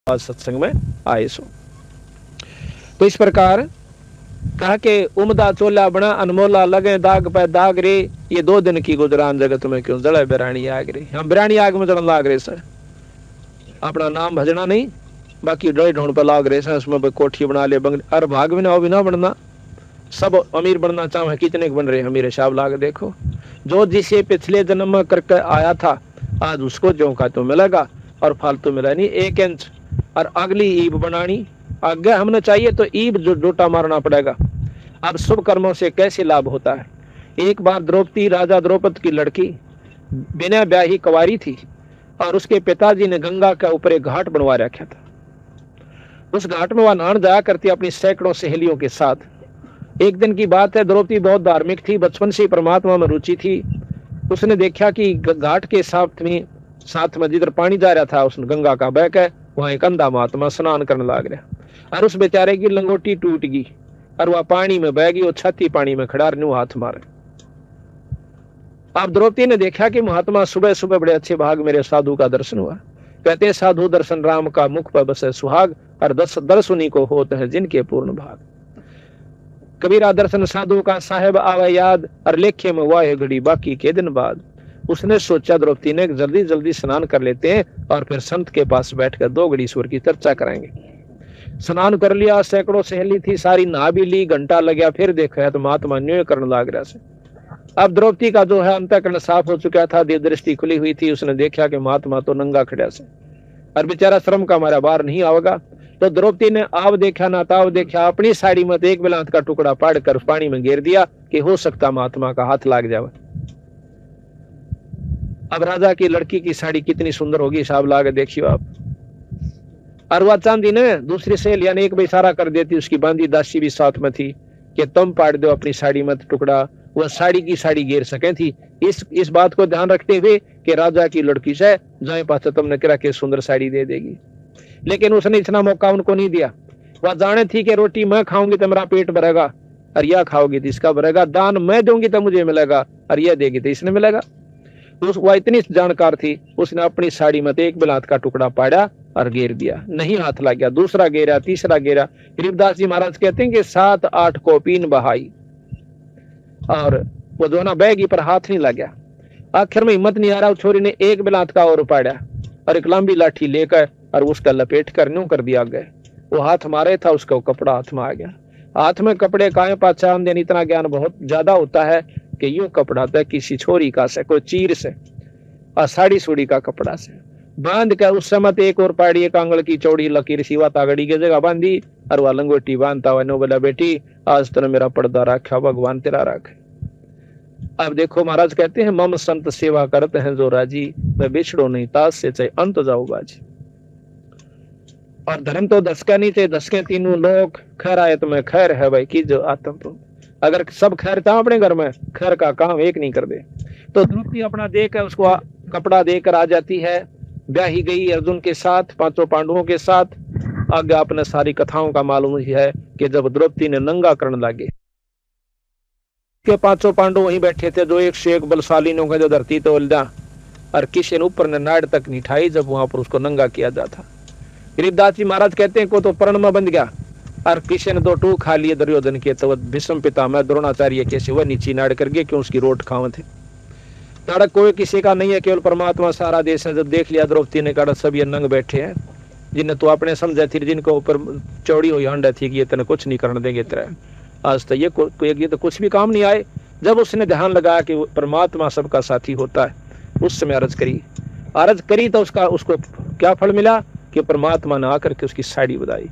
आज सत्संग में आए सो। तो इस प्रकार कहा कि उमदा चोला बना अनमोला लगे दाग पे दाग रे, ये 2 दिन की गुजरान जगत में क्यों जड़े बिरानी आग रे। हम बिरानी आग में जड़न लाग रहे सर, अपना नाम भजना नहीं, बाकी डरे ढूंढ पे लाग रहे सर। उसमें कोठी बना ले बंगले, अरे भाग भी ना हो भी ना बनना, सब अमीर बनना चाहे, कितने बन रहे अमीर शाब लाग। देखो जो जिसे पिछले जन्म में करके आया था आज उसको जो का तो मिलेगा और फालतू मिला नहीं 1 इंच। और अगली ईब बनानी आगे हमने चाहिए तो ईब जो जोटा मारना पड़ेगा। अब शुभ कर्मों से कैसे लाभ होता है। एक बार द्रौपदी राजा द्रौपद की लड़की बिना ब्याही कुंवारी थी और उसके पिताजी ने गंगा के ऊपर एक घाट बनवा रखा था। उस घाट में वह नहान जाया करती अपनी सैकड़ों सहेलियों के साथ। एक दिन की बात है, द्रौपदी बहुत धार्मिक थी, बचपन से परमात्मा में रुचि थी। उसने देखा कि घाट के साथ में जिधर पानी जा रहा था उस गंगा का बह के वहां एक अंधा महात्मा स्नान करने लग रहा और उस बेचारे की लंगोटी टूट गई और वह पानी में बह गई, वो छाती पानी में खड़ा न्यू हाथ मारे। अब द्रौपदी ने देखा कि महात्मा सुबह सुबह बड़े अच्छे भाग मेरे साधु का दर्शन हुआ। कहते हैं साधु दर्शन राम का मुख पर बसे सुहाग और दर्शनी को होते हैं जिनके पूर्ण भाग। कबीरा दर्शन साधु का साहेब आवे याद और लेखे में वाह घड़ी बाकी के दिन बाद। उसने सोचा द्रौपदी ने जल्दी जल्दी स्नान कर लेते हैं और फिर संत के पास बैठकर 2 घड़ी ईश्वर की चर्चा करेंगे। स्नान कर लिया, सैकड़ों सहेली थी, सारी नहा भी ली, घंटा लग गया, फिर देखा तो महात्मा न्यूय करने लग रहा से। अब द्रौपदी का जो है अंतःकरण साफ हो चुका था, दिव्य दृष्टि खुली हुई थी। उसने देखा कि महात्मा तो नंगा खड़ा से और बेचारा श्रम का हमारा बाहर नहीं आवेगा। तो द्रौपदी ने आव देखा ना ताव देखा, अपनी साड़ी में एक बिलांत का टुकड़ा पाड़कर पानी में गिर दिया कि हो सकता महात्मा का हाथ लाग जावे। अब राजा की लड़की की साड़ी कितनी सुंदर होगी, हिसाब लागे देखियो आप। और वह चांदी ने दूसरी सहेलिया ने एक भी इशारा कर देती, उसकी बांदी दासी भी साथ में थी कि तुम पाड़ दो अपनी साड़ी में टुकड़ा, वह साड़ी की साड़ी गिर सके थी। इस बात को ध्यान रखते हुए कि राजा की लड़की से जाए पास तुमने करा के सुंदर साड़ी दे देगी, लेकिन उसने इतना मौका उनको नहीं दिया। वह जाने थी कि रोटी मैं खाऊंगी तो मेरा पेट भरेगा और यह खाओगी तो इसका भरेगा, दान मैं दूंगी तो मुझे मिलेगा और यह देगी तो इसने मिलेगा। तो वह इतनी जानकार थी, उसने अपनी साड़ी में एक बिलात का टुकड़ा पाड़ा और गिर दिया, नहीं हाथ लग गया। दूसरा गिरा, तीसरा गिरा। गरीबदास जी महाराज कहते हैं कि 7-8 कोपीन बहाई और वो दोनों बहगी पर हाथ नहीं लग गया। आखिर में हिम्मत नहीं आ रहा, छोरी ने एक बिलात का और पाड़ा और एक लंबी लाठी लेकर और उसका लपेट कर न्यू कर दिया गया। वो हाथ मारे था, उसका कपड़ा हाथ में आ गया। हाथ में कपड़े काए पहचान देने इतना ज्ञान बहुत ज्यादा होता है कि यूं कपड़ा था किसी छोरी का से, कोई चीर से और साड़ी सूड़ी का कपड़ा से बांध कर उस समय एक और पाड़ी, एक आंगल की चौड़ी लकीर सिवा तागड़ी की जगह बांधी और वह लंगोटी बांधता हुआ नो बोला बेटी आज तूने मेरा पर्दा रखा, भगवान तेरा रखे। अब देखो महाराज कहते हैं मम संत सेवा करते हैं जो राजी, मैं बिछड़ो नहीं ताज से चाहे अंत जाओ बाजी। और धर्म तो दसका नहीं थे, दसके तीनों लोग खैर आए तो मैं खैर है भाई की जो आत्म तो अगर सब खैर था अपने घर में, खैर का काम एक नहीं कर दे। तो द्रौपदी अपना देकर उसको कपड़ा देकर आ जाती है, ब्याही गई अर्जुन के साथ, 5 पांडवों के साथ। आगे आपने सारी कथाओं का मालूम ही है कि जब द्रौपदी ने नंगा करने लगे के 5 पांडव वहीं बैठे थे, जो 101 बलशाली ने जो धरती तो उल्दा और किसी ने ऊपर ने नाड़ तक नहीं ठाई जब वहां पर उसको नंगा किया जाता। गरीबदास जी महाराज कहते हैं को तो पर्ण में बंध गया और किसी ने 2 टूक खा लिए दुर्योधन के, तो भीष्म पितामह द्रोणाचार्य कैसे वह नीची नाड़ कर गए क्यों उसकी रोट खावे थे। ताड़क कोई किसी का नहीं है, केवल परमात्मा सारा देश है। जब देख लिया द्रौपदी ने कहा सब ये नंग बैठे हैं जिन्हें तो अपने समझा थी, जिनको ऊपर चौड़ी हुई हंडा थी कि ये तेने कुछ नहीं करने देंगे तेरा, आज तो ये तो कुछ भी काम नहीं आए। जब उसने ध्यान लगाया कि परमात्मा सबका साथी होता है, उस समय अर्ज करी तो उसको क्या फल मिला कि परमात्मा ने आकर के उसकी साड़ी बढ़ाई।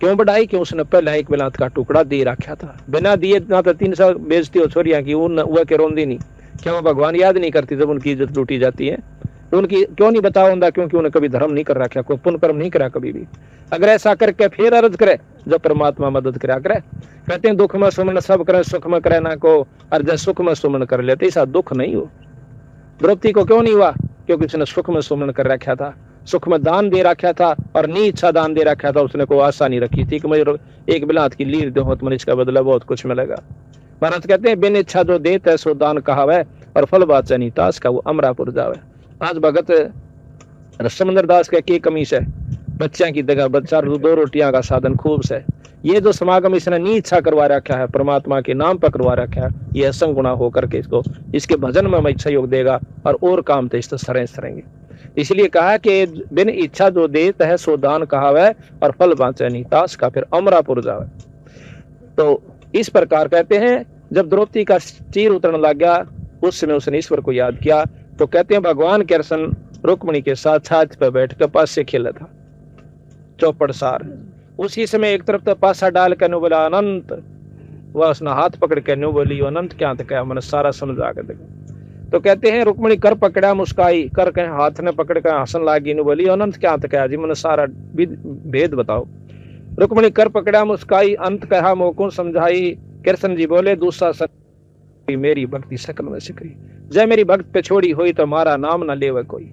क्यों बढ़ाई कि उसने पहले एक बिलात का टुकड़ा दे रखा था, बिना दिए ना तो 300 बेचती हो छोरियां की वह के रोंदी नहीं। क्यों भगवान याद नहीं करती जब उनकी इज्जत लूटी जाती है, उनकी क्यों नहीं बताओ होता, क्योंकि उन्हें कभी धर्म नहीं कर रखा, कोई पुण्य कर्म नहीं करा कभी भी। अगर ऐसा करके फिर अर्ज करे जब परमात्मा मदद करा करे। कहते हैं दुख में सुमन सब करे, सुख में करे ना को, और जब सुख में सुमन कर लेते ऐसा दुख नहीं हो। द्रौपदी को क्यों नहीं हुआ? क्योंकि उसने सुख में सुमन कर रखा था, सुख में दान दे रखा था और नी इच्छा दान दे रखा था। उसने कोई आशा नहीं रखी थी कि मुझे एक बिलात की लीर दो तो इसका बदला बहुत कुछ मिलेगा। महाराज कहते हैं बिन इच्छा जो देते सो दान कहावे और फल बाचा नहीं तास का वो अमरापुर जावे। आज भगत रसमंदर दास का की कमीश है, बच्चा की जगह बच्चा, दो रोटियां का साधन खूब से। ये जो समागम इसने नहीं इच्छा करवा रखा है, परमात्मा के नाम पर करवा रखा है, ये असंग गुना होकर के इसको इसके भजन में इच्छा योग देगा और काम तो इस सरें सरेंगे। इसलिए कहा कि बिन इच्छा जो देत है सो दान कहावे, और फल बाँचे नहीं तास का फिर अमरापुर जावे। तो इस प्रकार कहते हैं जब द्रौपदी का चीर उतरने लग गया उस समय उसने ईश्वर को याद किया। तो कहते हैं भगवान कृष्ण रुक्मिणी के साथ छाछ पर बैठ कर पास से खेला था चौपड़ सार। उसी समय एक तरफ तो पासा डाल कर बोला अनंत, वह उसने हाथ पकड़ के न्यू बोली अनंत क्या तो क्या, मैंने सारा समझा के देखा। तो कहते हैं रुक्मिणी कर पकड़ा मुस्काई, कर के हाथ ने पकड़ कर हंसन लागी, न्यू बोली अनंत क्या तो क्या जी, मैंने सारा भेद बताओ। रुक्मिणी कर पकड़ा मुस्काई, अंत कहा मोको समझाई। कृष्ण जी बोले दूसरा सत्य मेरी भक्ति सकल में सिकरी, जय मेरी भक्त पे छोड़ी हुई तो हमारा नाम न लेवे कोई।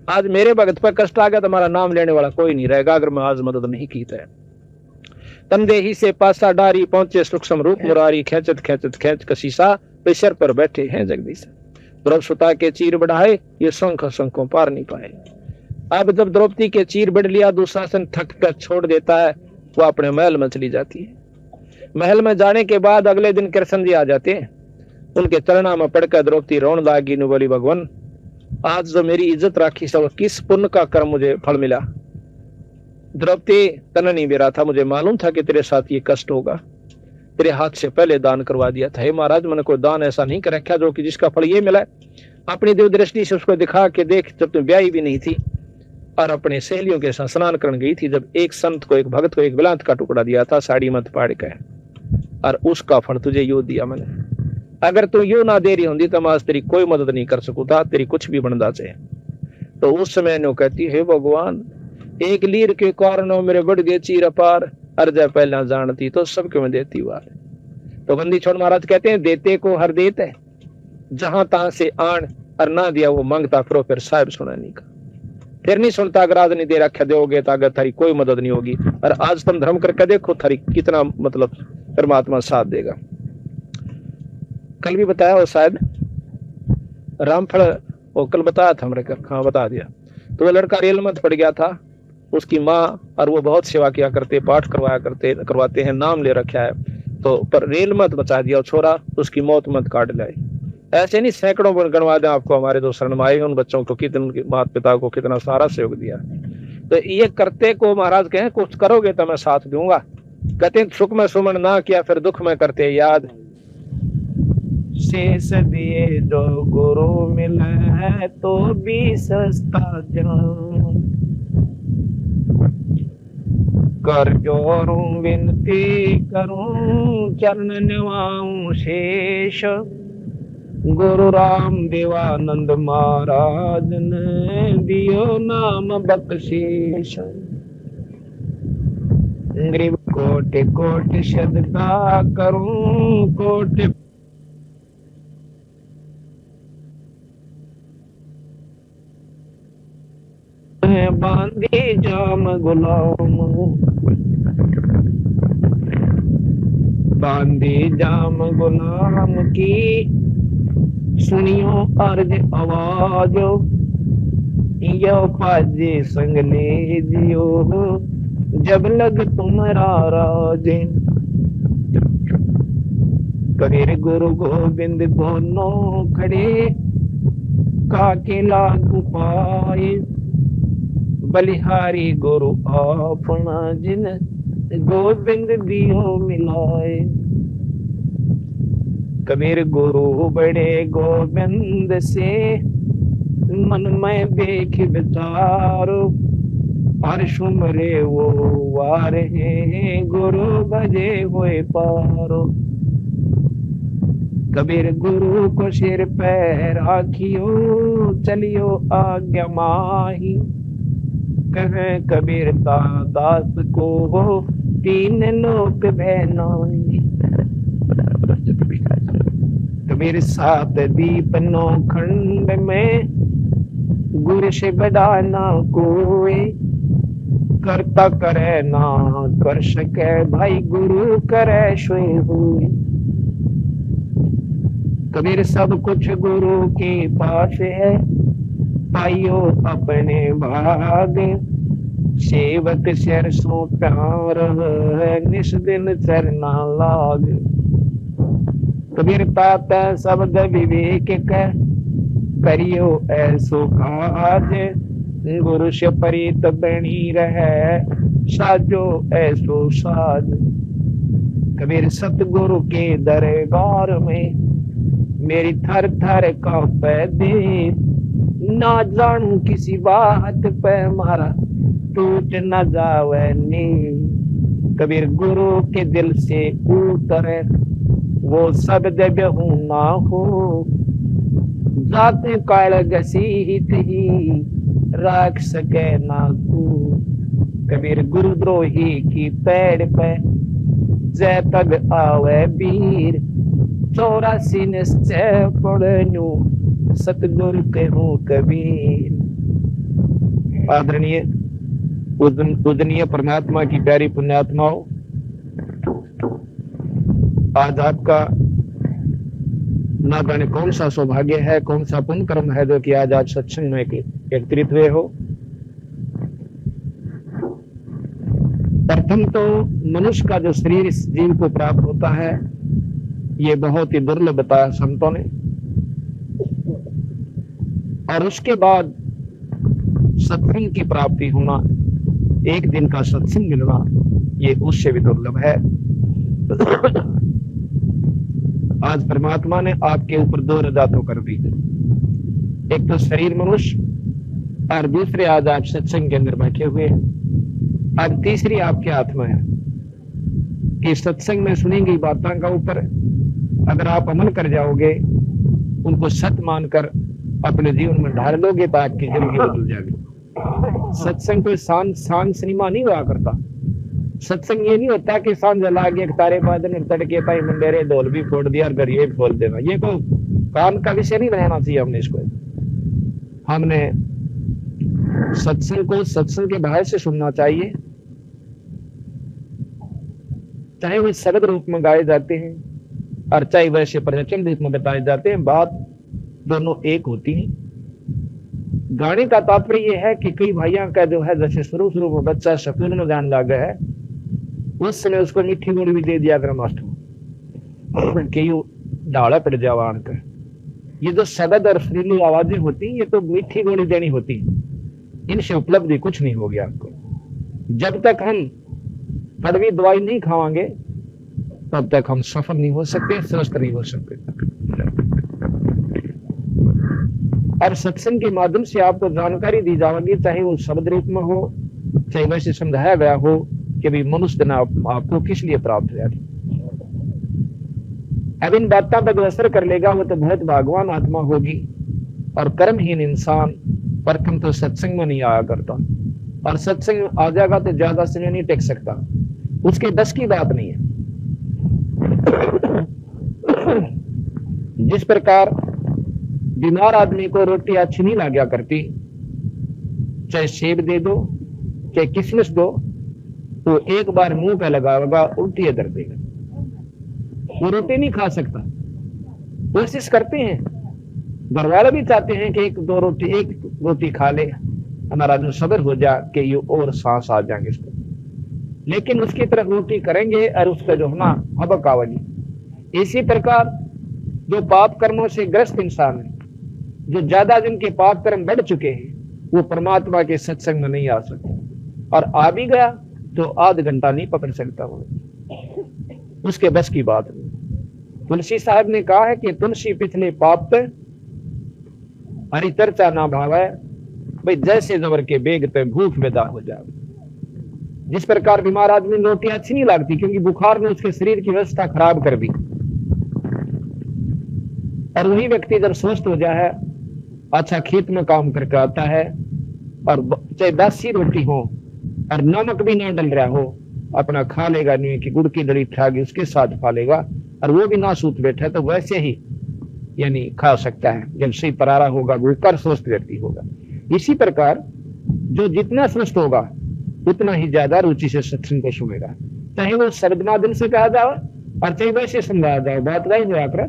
आज मेरे भक्त पर कष्ट आ गया तो हमारा नाम लेने वाला कोई नहीं रहेगा अगर मैं आज मदद नहीं की। तंदेही से पासा डारी पहुंचे सूक्ष्म रूप मुरारी, खेचत खेचत खेच कसीसा पेशर पर बैठे हैं जगदीश। द्रौपदी सुता के चीर बढ़ाए, ये शंख शंखों पार नहीं पाए। अब जब द्रौपदी के चीर बढ़ लिया दुशासन थक कर छोड़ देता है, वो अपने महल में चली जाती है। महल में जाने के बाद अगले दिन कृष्ण जी आ जाते हैं, उनके चरणों में पड़कर द्रौपदी रोने लगी, नु बोली भगवान आज जो मेरी इज्जत राखी सब किस पुण्य का कर्म मुझे फल मिला। द्रौपदी तन नहीं मेरा था, मुझे मालूम था कि तेरे साथ ये कष्ट होगा, तेरे हाथ से पहले दान करवा दिया था। हे महाराज मैंने कोई दान ऐसा नहीं कर रखा जो कि जिसका फल ये मिला। अपनी देव दृष्टि से उसको दिखा के देख, जब तुम ब्याही भी नहीं थी और अपने सहेलियों के साथ स्नान करने गई थी, जब एक संत को एक भक्त को एक बिलांत का टुकड़ा दिया था साड़ी मत पाड़ के, और उसका फल तुझे यो दिया मैंने। अगर तू यो ना दे रही होती तो मैं आज तेरी कोई मदद नहीं कर सकूता, तेरी कुछ भी बनदा से। तो उस समय नो कहती है भगवान एक लीर के कारणों मेरे बढ़ गए चीर अपार, अर्जा पहला जानती तो सबके में देती वार। तो बंदी छोड़ महाराज कहते हैं देते को हर देते है, जहां तहां से आन और ना दिया वो मांगता फिर साहब सुना नहीं का, फिर नहीं सुनता। अगर आज नहीं दे रखा दोगे तो अगर थारी कोई मदद नहीं होगी। और आज तुम धर्म करके देखो थारी कितना मतलब परमात्मा साथ देगा। कल भी बताया वो शायद रामफल, वो कल बताया था हमने, हाँ बता दिया। तो वो लड़का रेल मत पड़ गया था, उसकी माँ और वो बहुत सेवा किया करते, पाठ करवाते हैं, नाम ले रखा है। तो पर रेल मत बचा दिया छोरा, उसकी मौत मत काट लाए। ऐसे नहीं सैकड़ों गणवा दें आपको हमारे जो शरण में आए उन बच्चों को कितने उनके माता पिता को कितना सारा सहयोग दिया। तो ये करते को महाराज कहें कुछ करोगे तो मैं साथ दूंगा। कहते सुख में सुमन ना किया फिर दुख में करते याद। शेष दिए जो गुरु मिला है तो भी सस्ता जान, कर जोरूं विनती करूं चरण निवाऊं शेष। गुरु राम देवानंद महाराज ने दियो नाम बख्शीश। गरीब कोटि कोटि सदका करूं कोटि बांधे जाम गुलाम, बांधे जाम गुलाम की सुनियो अर्ज आवाज। यो पाजे संग ले जियो जब लग तुम्हारा राजे। कबीर गुरु गोविंद दोनों खड़े काके लागू पाए। बलिहारी गुरु अपना जिन गोविंद दियो मिलाए। कबीर गुरु बड़े गोविंद से मन में देख विचारो। हर सुमरे वो वार है गुरु बजे हुए पारो। कबीर गुरु को सिर पे राखियो चलियो आज्ञा माही। कहे कबीर दास को तीन लोक बहनाई। कबीर सात दीप नौ खंड में गुरु से बड़ा ना कोई। करता करे ना कर सके भाई गुरु करे सोई हुई। कबीर सब कुछ गुरु के पास है पाइयो अपने भाग। सेवक शर सो प्यार है, निस दिन चरना लाग। कबीर तात शब्द विवेक कह, करियो ऐसो काज। गुरु से परित बनी रहे, साजो ऐसो साज। कबीर सतगुरु के दरबार में, मेरी थर थर कांपे दिल। ना जानू किसी बात पे मारा टूट न जावे नींद। कबीर गुरु के दिल से उतरे, वो सब जगह ना हो। जाते काल घसीट ही, राख सके ना तू। कबीर गुरुद्रोही की पैर पे, जय तब आवे वीर। 84 निश्चय पढ़नू, सतगुरु कहूँ कबीर। आदरणीय पूजनीय परमात्मा की प्यारी पुण्यात्माओं, आज आपका ना जाने कौन सा सौभाग्य है, कौन सा पुण्य कर्म है जो कि आज आप सत्संग में एकत्रित हुए हो। प्रथम तो मनुष्य का जो शरीर इस जीव को प्राप्त होता है, ये बहुत ही दुर्लभ बताया संतों ने। और उसके बाद सत्संग की प्राप्ति होना, एक दिन का सत्संग मिलना, ये उससे भी दुर्लभ है। आज परमात्मा ने आपके ऊपर 2 रजा तो कर दी। एक तो शरीर मनुष्य, और दूसरे आज आप सत्संग के अंदर बैठे हुए हैं। अब तीसरी आपके हाथ में है कि सत्संग में सुनी गई बातों का ऊपर अगर आप अमल कर जाओगे, उनको सत्य मानकर अपने जीवन में ढाल लोगे तो आपकी जिंदगी बदल जाएगी। सत्संग कोई सांझ सिनेमा नहीं हुआ करता। सत्संग ये नहीं होता कि सांझ लागे तारे बादल तड़के पाई मंडेरे ढोल भी फोड़ दिया और गरिए खोल देना। ये को काम का विषय नहीं बनाना चाहिए हमने इसको। हमने सत्संग को सत्संग के बाहर से सुनना चाहिए, चाहे वो शब्द रूप में गाए जाते हैं और चाहे वैसे प्रवचन रूप में बताए जाते हैं। बात दोनों एक होती है। गाने का तात्पर्य यह है कि कई भाइयों का जो है, जैसे शुरू में बच्चा स्कूल में जाने लगा है, उस समय उसको मीठी गोली भी दे दिया कर मास्टर कि यू डाला पड़ जावान कर। ये जो शब्द और सुरीली आवाजें होती हैं, ये तो मीठी गोली देनी होती है। इनसे उपलब्धि कुछ नहीं होगी आपको। जब तक हम कड़वी दवाई नहीं खावांगे तब तक हम सफल नहीं हो सकते, स्वस्थ नहीं हो सकते। और सत्संग के माध्यम से आपको जानकारी दी जाएगी, चाहे वो शब्द रूप में हो, चाहे वैसे समझाया गया हो कि भी मनुष्य ना आपको किस लिए प्राप्त हुआ। अब इन बातों पर जो असर कर लेगा वो तो बहुत भागवान आत्मा होगी। और कर्महीन इंसान प्रथम तो सत्संग में नहीं आया करता, और सत्संग में आ जाएगा तो ज्यादा समय नहीं टेक सकता, उसके बस की बात नहीं है। जिस प्रकार बीमार आदमी को रोटी अच्छी नहीं लगा करती, चाहे सेब दे दो चाहे किशमिश दो, तो एक बार मुंह पे लगाएगा उल्टी दर्द देगा, वो रोटी नहीं खा सकता। कोशिश करते हैं, घर वाले भी चाहते हैं कि एक रोटी खा ले, हमारा जो सब्र हो जाए कि ये और सांस आ जाएंगे इसको, लेकिन उसकी तरफ रोटी करेंगे और उसका जो है ना हबक आवेगी। इसी प्रकार जो पाप कर्मों से ग्रस्त इंसान है, जो ज्यादा जिनके पाप कर्म बढ़ चुके हैं, वो परमात्मा के सत्संग में नहीं आ सकते, और आ भी गया तो आध घंटा नहीं पकड़ सकता, वो उसके बस की बात नहीं। तुलसी साहब ने कहा है कि तुलसी पिछले पाप पे हरी चर्चा ना भावे, भाई जैसे जबर के बेग पे भूख पैदा हो जाए। जिस प्रकार बीमार आदमी रोटी अच्छी नहीं लगती क्योंकि बुखार ने उसके शरीर की व्यवस्था खराब कर दी, और वही व्यक्ति जब स्वस्थ हो जाए, अच्छा खेत में काम करके आता है, और चाहे 10 ही रोटी हो और नमक भी ना डल रहा हो, अपना खा लेगा, नहीं कि गुड़ की दली खागी उसके साथ खा लेगा, और वो भी ना सूत बैठा तो वैसे ही यानी खा सकता है। जब सही परारा होगा गुड़कर स्वस्थ व्यक्ति होगा। इसी प्रकार जो जितना स्वस्थ होगा उतना ही ज्यादा रुचि से सत्संग को सुनेगा, चाहे वो शब्द माध्यम से कहा जाए और चाहे वैसे समझाया जाए। बात वही जो आकर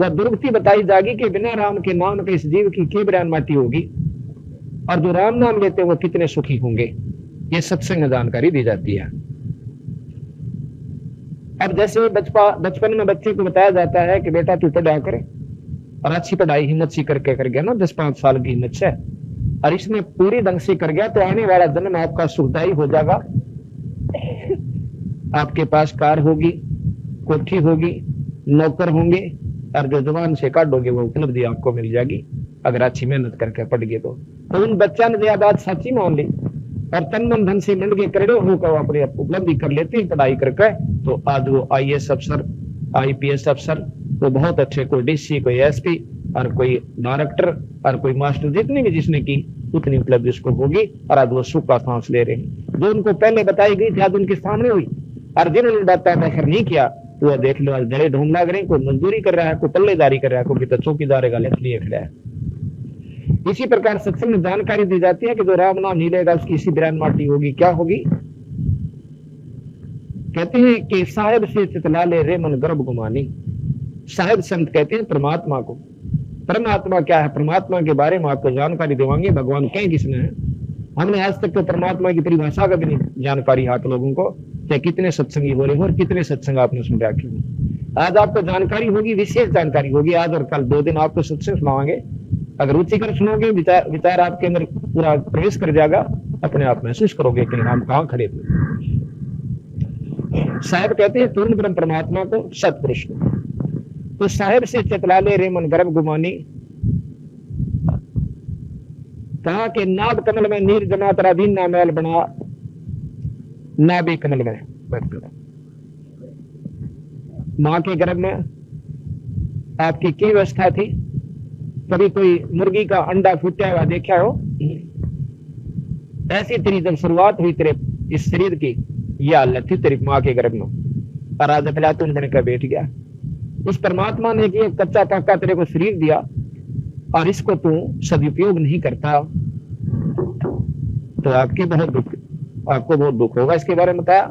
वह दुर्गति बताई जाएगी कि बिना राम के नाम के इस जीव की क्या बयान माटी होगी, और जो राम नाम लेते हैं वो कितने सुखी होंगे। ये सत्संग में जानकारी दी जाती है। अब जैसे बचपन में बच्चे को बताया जाता है कि बेटा तू पढ़ा करे और अच्छी पढ़ाई हिम्मत सी करके कर गया ना, 10-5 साल की हिम्मत से, और इसने पूरी ढंग से कर गया तो आने वाला जन्म आपका सुखदायी हो जाएगा। आपके पास कार होगी, कोठी होगी, नौकर होंगे, और जो जुबान से काटोगे वो उपलब्धि आपको मिल जाएगी अगर अच्छी मेहनत करके पढ़ गए तो उन बच्चा ने यह बात सच्ची मान ली और तन मन धन से मिल के करोड़ों होकर अपनी उपलब्धि कर लेते हैं पढ़ाई करके, तो आज वो IAS अफसर, IPS अफसर, तो बहुत अच्छे, कोई DC, कोई SP और कोई डायरेक्टर और कोई मास्टर, जितनी भी जिसने की उतनी उपलब्धि उसको होगी और आज वो सुख का सांस ले रहे हैं। जो उनको पहले बताई गई थी आज उनके सामने हुई, और जिन्होंने बताया नहीं किया वो देख लो आज जड़े ढूंढ लग रहे हैं, कोई मजदूरी कर रहा है, कोई पल्लेदारी कर रहा है, कोई तो चौकीदार का लिए खड़ा है। इसी प्रकार सत्संग में जानकारी दी जाती है कि जो राम नाम नहीं लेगा उसकी इसी बिरान माटी होगी। क्या होगी? कहते हैं कि साहेब से चितला ले रे मन गर्भ गुमानी। साहेब संत कहते हैं परमात्मा को। परमात्मा क्या है? परमात्मा के बारे में आपको जानकारी देवाएंगे। भगवान कहीं किसने है? हमने आज तक तो परमात्मा की परिभाषा का भी नहीं जानकारी आप लोगों को, चाहे कितने सत्संगी हो रहे हो और कितने सत्संग आपने सुन रखे हो। आज आपको जानकारी होगी, विशेष जानकारी होगी। आज और कल 2 दिन आपको सत्संग सुनावाएंगे। अगर रुचि कर सुनोगे, विचार आपके अंदर पूरा प्रवेश कर जाएगा, अपने आप महसूस करोगे कि हम कहाँ खड़े थे। साहेब कहते हैं पूर्ण ब्रह्म परमात्मा को, सतपुरुष को। तो साहेब से चतला ले रे मन गर्भ गुमानी, कहा कि नाभ कमल में नीर जमा तेरा दीन ना मैल बना, नाभि कमल में मां के गर्भ में आपकी क्या व्यवस्था थी? कभी कोई मुर्गी का अंडा फूटा हुआ देखा हो? ऐसी तेरी जब शुरुआत हुई तेरे इस शरीर की, यह हालत थी तेरी मां के गर्भ में, और आज अफला तुम बनकर बैठ गया। उस परमात्मा ने कि कच्चा पक्का तेरे को शरीर दिया और इसको तू सदुपयोग नहीं करता, तो आपको बहुत दुख होगा। इसके बारे में बताया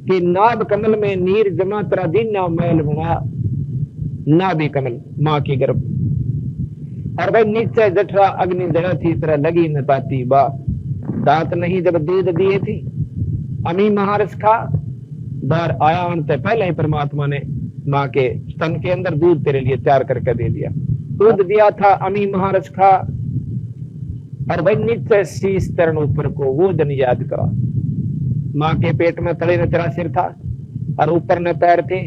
कि नाभ कमल में नीर जमा तेरा दिन ना मैल हुआ, नाभि कमल मां की गर्भ, और भाई नीचे जठरा अग्नि जगह थी तरह लगी न पाती बा, दांत नहीं जब दूध दिए थी, अमी महारस खा, बाहर आया उनसे पहले ही परमात्मा ने माँ के स्तन के अंदर दूध तेरे लिए तैयार करके दे दिया। दूध दिया था, अमी महारस खा, और भाई नीचे शीश तरण ऊपर को वो जन याद करा। माँ के पेट में तले में तेरा सिर था और ऊपर में पैर थे,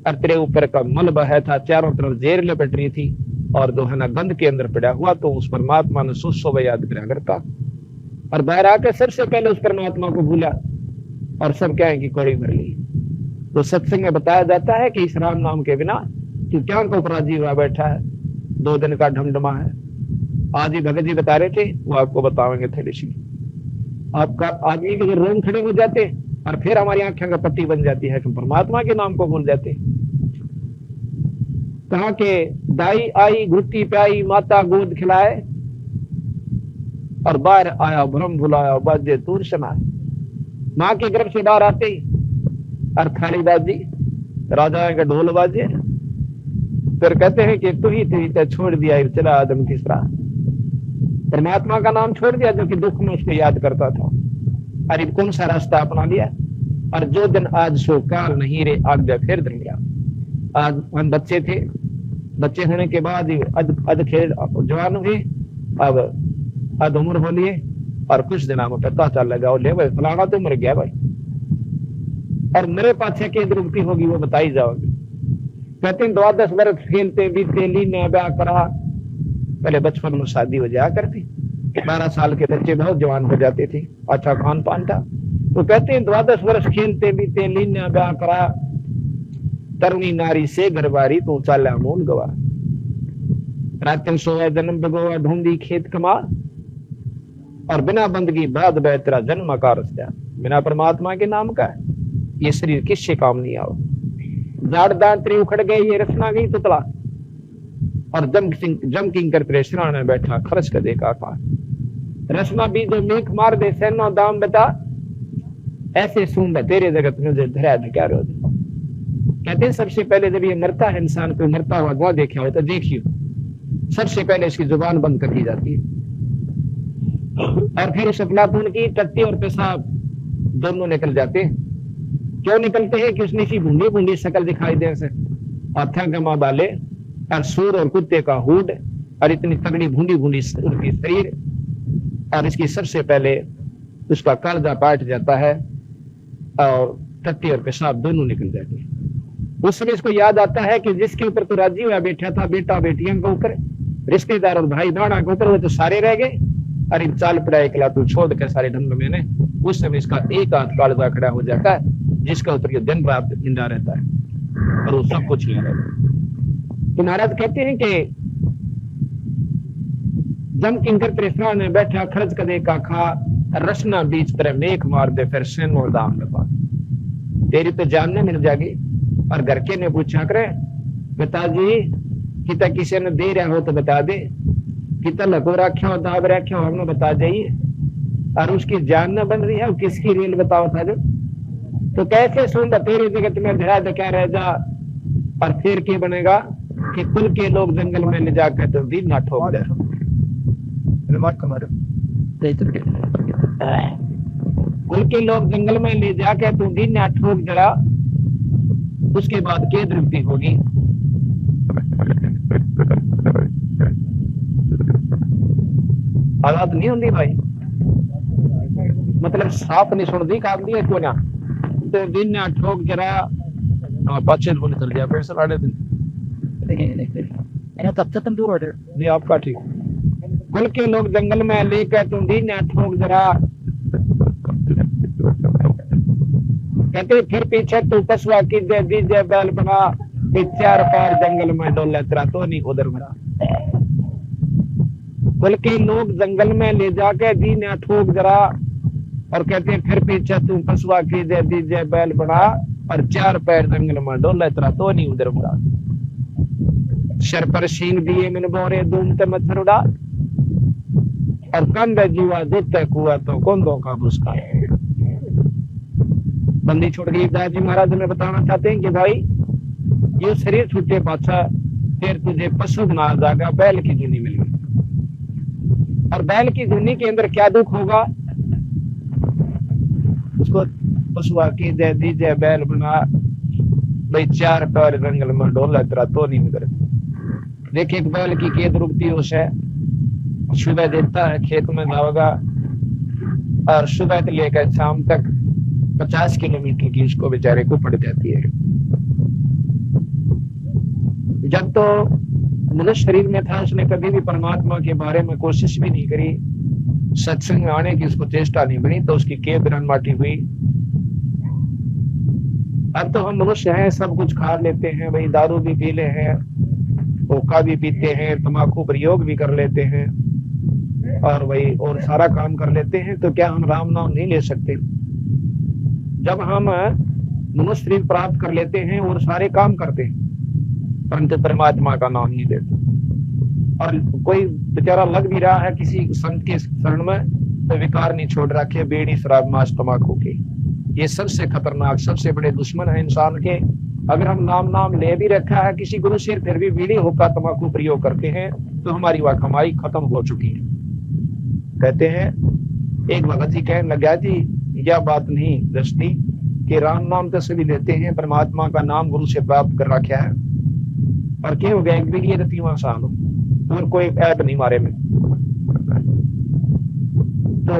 और तेरे ऊपर का मल बहा था, चारों तरफ जेर लपेट रही थी, और जो है ना गंध के अंदर पड़ा हुआ, तो उस परमात्मा ने सुसो याद करा करता, और बाहर आकर सबसे पहले उस परमात्मा को भूला और सब कहें कि कड़ी भर ली। तो सत्संग में बताया जाता है कि इस राम नाम के बिना तू क्या को अपराधी हुआ बैठा है, 2 दिन का ढमढमा है। आज ही भगत जी बता रहे थे, वो आपको बताएंगे थोड़ी सी। आपका आदमी के रोम खड़े हो जाते और फिर हमारी आंखें का पट्टी बन जाती है कि परमात्मा के नाम को भूल जाते। कहा के दाई आई घुट्टी प्याई माता गोद खिलाए, और बाहर आया भ्रम भुलाया बाजे दूर सुनाए। माँ के गर्भ से बाहर आते ही और थाली बाजी, राजा का ढोल बाजे, फिर कहते हैं कि तू ही थी छोड़ दिया चला आदम किस तरह। परमात्मा का नाम छोड़ दिया जो कि दुख में उसको याद करता था, अरे कौन सा रास्ता अपना लिया। और जो दिन आज सो काल नहीं रे आज्ञा फिर दिन गया। आज हम बच्चे थे, बच्चे होने के बाद अध खेल जवान हुए, अब अध उम्र हो लिए, और कुछ दिनों में पता चल लगा ले भाई फलाना तो मर गया भाई, और मेरे पास क्या दुर्गति होगी वो बताई जाओगी। कहते हैं 12 वर्ष खेलते बीते लीने ब्याह करा। पहले बचपन में शादी हो जाया करती, 12 साल के बच्चे बहुत जवान हो जाते थे, अच्छा खान पान था। तो कहते हैं 12 वर्ष खेलते बीते लीने ब्याह करा, तरुणी नारी से घरबारी तू चाला मूल गवा। रातन सोया जन्म बगोवा ढूंढी खेत कमा, और बिना बंदगी बाद बेहतरा जन्म का रस्ता। बिना परमात्मा के नाम का ये शरीर किससे काम नहीं आओ। जाड़ दांतरे उखड़ गए, ये रचना गई तुतला, और जमकिंग कर तेरे सिराने में बैठा खर्च कर देखा का रचना भी जो मेख मार दे सैनो दाम बता, ऐसे सूंद तेरे जगत में जो धरा क्या रो। कहते हैं सबसे पहले जब ये मरता है इंसान, कोई मरता हुआ गवा देखा हो तो देखियो, सबसे पहले इसकी जुबान बंद कर दी जाती है, और फिर इस अपनापन की टट्टी और पेशाब दोनों निकल जाते हैं। क्यों निकलते हैं कि उसने सी भूंडी भूंडी शक्ल दिखाई दे से, हाथा गमा बाले और सूर और कुत्ते का हुड और इतनी तगड़ी भूंडी भूंडी उसकी शरीर, और इसकी सबसे पहले उसका कालजा पाट जाता है और टट्टी और पेशाब दोनों निकल जाते हैं। उस समय इसको याद आता है कि जिसके ऊपर तो राजी हुआ बैठा था, बेटा बेटियां के ऊपर, रिश्तेदार और भाई दाना के ऊपर, वो तो सारे रह गए। अरे चाल पड़ा एकला तू छोड़ के सारे ढंग में ने। उस समय इसका एक हाथ कालजा खड़ा हो जाता है, जिसका ऊपर ये दिन रात जिंदा रहता है और वो सब कुछ यहाँ रहता है। तो महाराज कहते हैं कि जम किंकर परेशान में बैठा, खर्च कदे का खा, रसना बीच पर मेघ मार दे, फिर सेन और दाम न पा। तेरी तो जान ने मिल जाएगी। और घर के ने पूछा करे, पिताजी किता किसी ने दे रहा हो तो बता दे, किता लको रखा हो दाब रखा हो हमने बता जाइए। और उसकी जान न बन रही है, किसकी रेल बताओ था जो। तो कैसे सुन तेरे जगत में धरा क्या रह जा। और फिर क्या बनेगा कि कुल के लोग जंगल में ले जाकर तो दिन ना ठोक दे। कुल के लोग जंगल में ले जाके तो दिन ना ठोक जरा, उसके बाद क्या दृष्टि होगी। आवाज नहीं होती भाई, मतलब साफ नहीं सुनती कागली है क्यों ना। तो दिन ना ठोक जरा पाचन होने चल गया फिर साढ़े दिन। तब तक तुम दूर ऑर्डर नहीं आपका ठीक। कुल के लोग जंगल में लेकर तुम दिन ना ठोक जरा, कहते फिर पीछे तू पशुआ की दे दीजिए बैल बना, चार पार जंगल में डोले तेरा तो नहीं उधर बना। कुल के लोग जंगल में ले जाके दी ना ठोक जरा, और कहते फिर पीछे तू पशुआ की दे दीजिए बैल बना, और चार पैर जंगल में डोले तेरा तो नहीं उधर बना। सर पर सीन दिए मैंने बोरे दूम ते मच्छर उड़ा, और कंधे जुआ दूते कुआ तो कोंदों का बुसका। बंदी छोड़ गई। दास जी महाराज हमें बताना चाहते हैं कि भाई ये शरीर छूटे पाछा फिर तुझे पशु बना जाएगा, बैल की जूनी मिल गई। और बैल की जूनी के अंदर क्या दुख होगा, उसको पशुआ की दे दीजिए बैल बना, भाई चार पैर जंगल में डोला तेरा तो नहीं उधर। देखिए एक बैल की खेत रुकती है, उसे सुबह देता है खेत में जाओगा, और सुबह से लेकर शाम तक 50 किलोमीटर की उसको बेचारे को पड़ जाती है। जब तो मनुष्य शरीर में था उसने कभी भी परमात्मा के बारे में कोशिश भी नहीं करी, सत्संग में आने की उसको चेष्टा नहीं बनी, तो उसकी केव बिरन माटी हुई। अब तो हम मनुष्य हैं, सब कुछ खा लेते हैं भाई, दारू भी पी ले हैं, हुक्का भी पीते हैं, तंबाकू प्रयोग भी कर लेते हैं, और वही और सारा काम कर लेते हैं। तो क्या हम राम नाम नहीं ले सकते? जब हम मनुष्य शरीर प्राप्त कर लेते हैं और सारे काम करते हैं, परंतु परमात्मा का नाम नहीं लेते। और कोई बेचारा लग भी रहा है किसी संत के शरण में, तो विकार नहीं छोड़ रखे, बीड़ी शराब मांस तंबाकू के। ये सबसे खतरनाक सबसे बड़े दुश्मन है इंसान के। अगर हम नाम ले भी रखा है किसी गुरु से, फिर भी बीड़ी हुक्का तंबाकू प्रयोग करते हैं, तो हमारी वह कमाई खत्म हो चुकी है। कहते हैं एक भगत जी कहने लगा जी यह बात नहीं दृष्टि कि राम नाम तो सभी लेते हैं, परमात्मा का नाम गुरु से प्राप्त कर रखा है, और क्या हो गया एक भी रतीवा साल और कोई ऐप नहीं मारे में। तो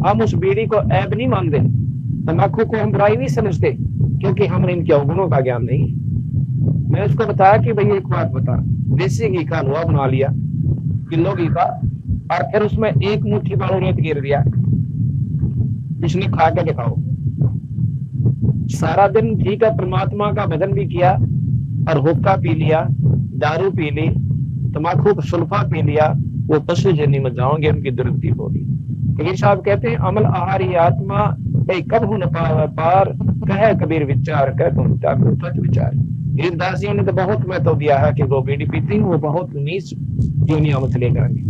हम उस बीड़ी को ऐप नहीं मानते, तंबाकू को हम बुराई नहीं समझते, क्योंकि हम इनके अवगुणों का ज्ञान नहीं। मैं उसको बताया कि भाई एक बात बता, देसी घी का हलवा बना लिया किलो घी का, और फिर उसमें एक मुट्ठी बालू रेत गिर दिया, इसने खा के दिखाओ। सारा दिन घी का परमात्मा का भजन भी किया, और हुक्का पी लिया, दारू पी ली, तंबाकू सुल्फा पी लिया, वो पशु जन्नी में जाओगे उनकी दुर्गति होगी। कबीर साहब कहते हैं अमल आहारी आत्मा कब न पावे पार, कहे कबीर विचार कह तुम सच विचार। दासियों ने तो बहुत महत्व दिया है कि वो बीड़ी पीती वो बहुत नीच दुनिया में चले जाएंगे।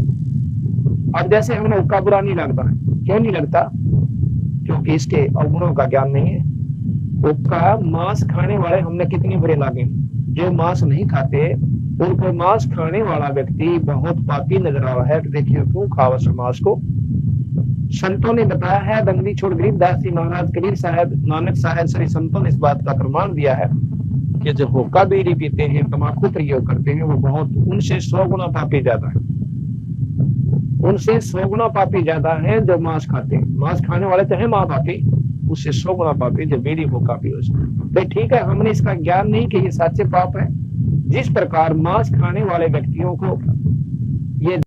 अब जैसे हमें हुक्का बुरा नहीं लगता, क्यों नहीं लगता? क्योंकि इसके अवगुणों का ज्ञान नहीं है। हुक्का मांस खाने वाले हमने कितने बुरे लागे, जो मांस नहीं खाते उनको मांस खाने वाला व्यक्ति बहुत पापी नजर आ रहा है। तो देखिए क्यों खावा मांस को, संतों ने बताया है, बंदी छोड़ गरीबदास जी महाराज, कबीर साहब, नानक साहब, सभी संतों ने इस बात का प्रमाण दिया है कि जो हुक्का बीड़ी पीते हैं, तंबाकू प्रयोग करते हैं, वो बहुत उनसे 100 गुना पापी ज्यादा है, उनसे 100 गुना पापी ज्यादा है जो मांस खाते हैं। मांस खाने वाले चाहे मां पापी, उससे 100 गुना पापी जो बीड़ी हुक्का पी। तो ठीक है, हमने इसका ज्ञान नहीं कि ये सच्चे पाप है। जिस प्रकार मांस खाने वाले व्यक्तियों को